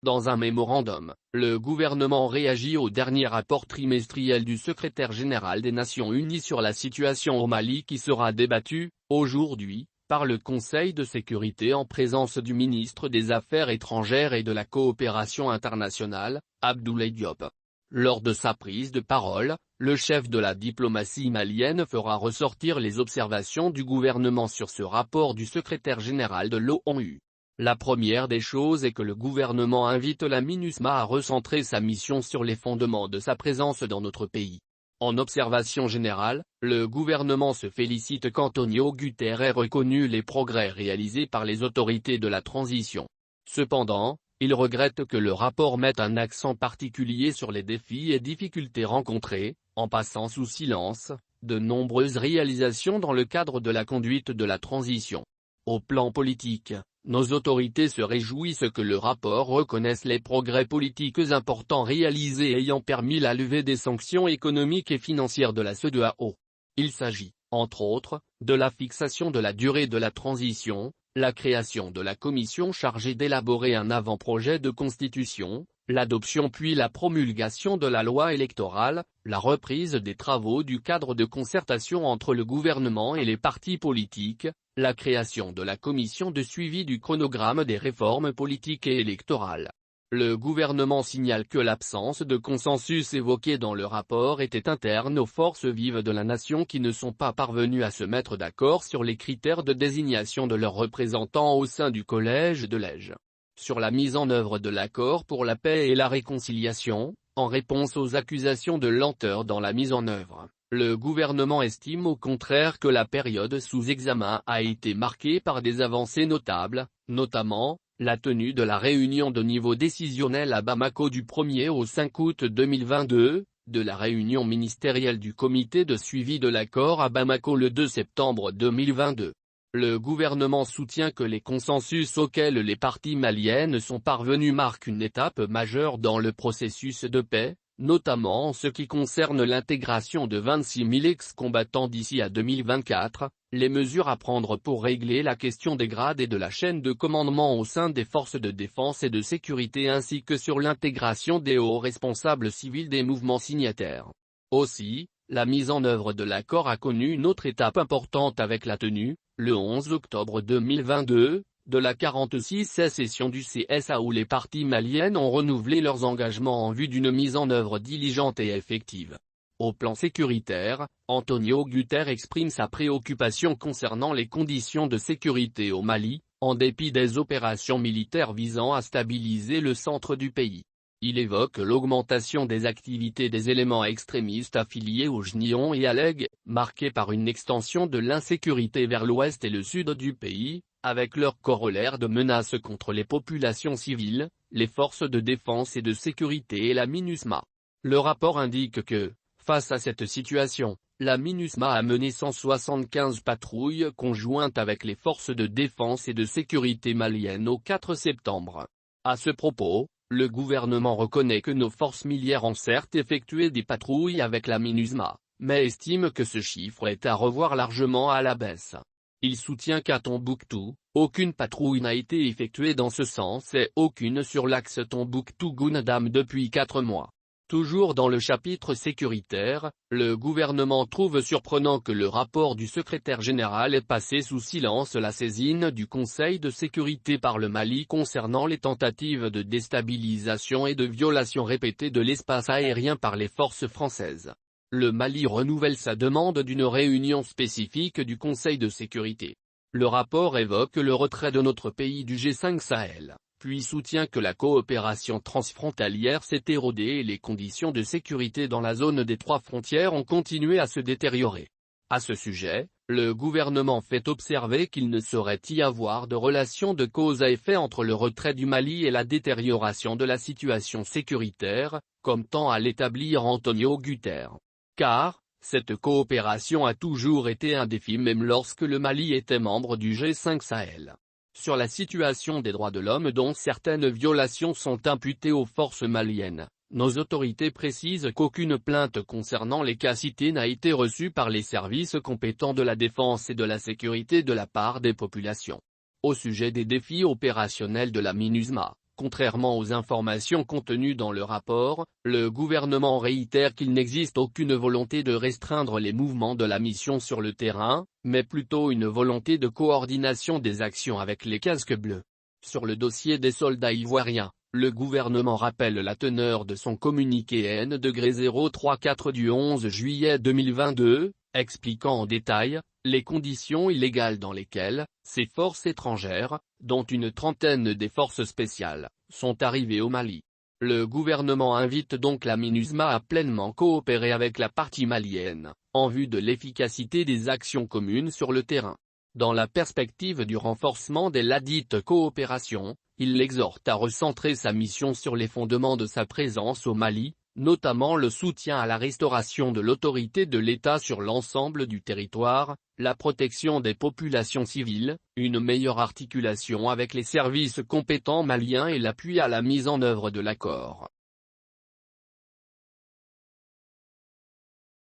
Dans un mémorandum, le gouvernement réagit au dernier rapport trimestriel du secrétaire général des Nations Unies sur la situation au Mali qui sera débattu, aujourd'hui, par le Conseil de sécurité en présence du ministre des Affaires étrangères et de la coopération internationale, Abdoulaye Diop. Lors de sa prise de parole, le chef de la diplomatie malienne fera ressortir les observations du gouvernement sur ce rapport du secrétaire général de l'ONU. La première des choses est que le gouvernement invite la MINUSMA à recentrer sa mission sur les fondements de sa présence dans notre pays. En observation générale, le gouvernement se félicite qu'Antonio Guterres ait reconnu les progrès réalisés par les autorités de la transition. Cependant, il regrette que le rapport mette un accent particulier sur les défis et difficultés rencontrés, en passant sous silence, de nombreuses réalisations dans le cadre de la conduite de la transition. Au plan politique, nos autorités se réjouissent que le rapport reconnaisse les progrès politiques importants réalisés ayant permis la levée des sanctions économiques et financières de la CEDEAO. Il s'agit, entre autres, de la fixation de la durée de la transition, la création de la commission chargée d'élaborer un avant-projet de constitution, l'adoption puis la promulgation de la loi électorale, la reprise des travaux du cadre de concertation entre le gouvernement et les partis politiques, la création de la commission de suivi du chronogramme des réformes politiques et électorales. Le gouvernement signale que l'absence de consensus évoqué dans le rapport était interne aux forces vives de la nation qui ne sont pas parvenues à se mettre d'accord sur les critères de désignation de leurs représentants au sein du collège de l'EJ. Sur la mise en œuvre de l'accord pour la paix et la réconciliation, en réponse aux accusations de lenteur dans la mise en œuvre, le gouvernement estime au contraire que la période sous examen a été marquée par des avancées notables, notamment, la tenue de la réunion de niveau décisionnel à Bamako du 1er au 5 août 2022, de la réunion ministérielle du comité de suivi de l'accord à Bamako le 2 septembre 2022. Le gouvernement soutient que les consensus auxquels les parties maliennes sont parvenus marquent une étape majeure dans le processus de paix, notamment en ce qui concerne l'intégration de 26 000 ex-combattants d'ici à 2024, les mesures à prendre pour régler la question des grades et de la chaîne de commandement au sein des forces de défense et de sécurité ainsi que sur l'intégration des hauts responsables civils des mouvements signataires. Aussi, la mise en œuvre de l'accord a connu une autre étape importante avec la tenue, le 11 octobre 2022, de la 46e session du CSA où les parties maliennes ont renouvelé leurs engagements en vue d'une mise en œuvre diligente et effective. Au plan sécuritaire, Antonio Guterres exprime sa préoccupation concernant les conditions de sécurité au Mali, en dépit des opérations militaires visant à stabiliser le centre du pays. Il évoque l'augmentation des activités des éléments extrémistes affiliés aux JNION et à l'EG, marquée par une extension de l'insécurité vers l'ouest et le sud du pays, avec leur corollaire de menaces contre les populations civiles, les forces de défense et de sécurité et la MINUSMA. Le rapport indique que, face à cette situation, la MINUSMA a mené 175 patrouilles conjointes avec les forces de défense et de sécurité maliennes au 4 septembre. À ce propos, le gouvernement reconnaît que nos forces miliaires ont certes effectué des patrouilles avec la MINUSMA, mais estime que ce chiffre est à revoir largement à la baisse. Il soutient qu'à Tombouctou, aucune patrouille n'a été effectuée dans ce sens et aucune sur l'axe Tombouctou-Gounadam depuis 4 mois. Toujours dans le chapitre sécuritaire, le gouvernement trouve surprenant que le rapport du secrétaire général ait passé sous silence la saisine du Conseil de sécurité par le Mali concernant les tentatives de déstabilisation et de violation répétée de l'espace aérien par les forces françaises. Le Mali renouvelle sa demande d'une réunion spécifique du Conseil de sécurité. Le rapport évoque le retrait de notre pays du G5 Sahel, puis soutient que la coopération transfrontalière s'est érodée et les conditions de sécurité dans la zone des 3 frontières ont continué à se détériorer. À ce sujet, le gouvernement fait observer qu'il ne saurait y avoir de relation de cause à effet entre le retrait du Mali et la détérioration de la situation sécuritaire, comme tend à l'établir Antonio Guterres. Car, cette coopération a toujours été un défi même lorsque le Mali était membre du G5 Sahel. Sur la situation des droits de l'homme dont certaines violations sont imputées aux forces maliennes, nos autorités précisent qu'aucune plainte concernant les cas cités n'a été reçue par les services compétents de la défense et de la sécurité de la part des populations. Au sujet des défis opérationnels de la MINUSMA, Contrairement aux informations contenues dans le rapport, le gouvernement réitère qu'il n'existe aucune volonté de restreindre les mouvements de la mission sur le terrain, mais plutôt une volonté de coordination des actions avec les casques bleus. Sur le dossier des soldats ivoiriens, le gouvernement rappelle la teneur de son communiqué N-034 du 11 juillet 2022, expliquant en détail les conditions illégales dans lesquelles ces forces étrangères, dont une trentaine des forces spéciales, sont arrivées au Mali. Le gouvernement invite donc la MINUSMA à pleinement coopérer avec la partie malienne, en vue de l'efficacité des actions communes sur le terrain. Dans la perspective du renforcement de ladite coopération, il l'exhorte à recentrer sa mission sur les fondements de sa présence au Mali, notamment le soutien à la restauration de l'autorité de l'État sur l'ensemble du territoire, la protection des populations civiles, une meilleure articulation avec les services compétents maliens et l'appui à la mise en œuvre de l'accord.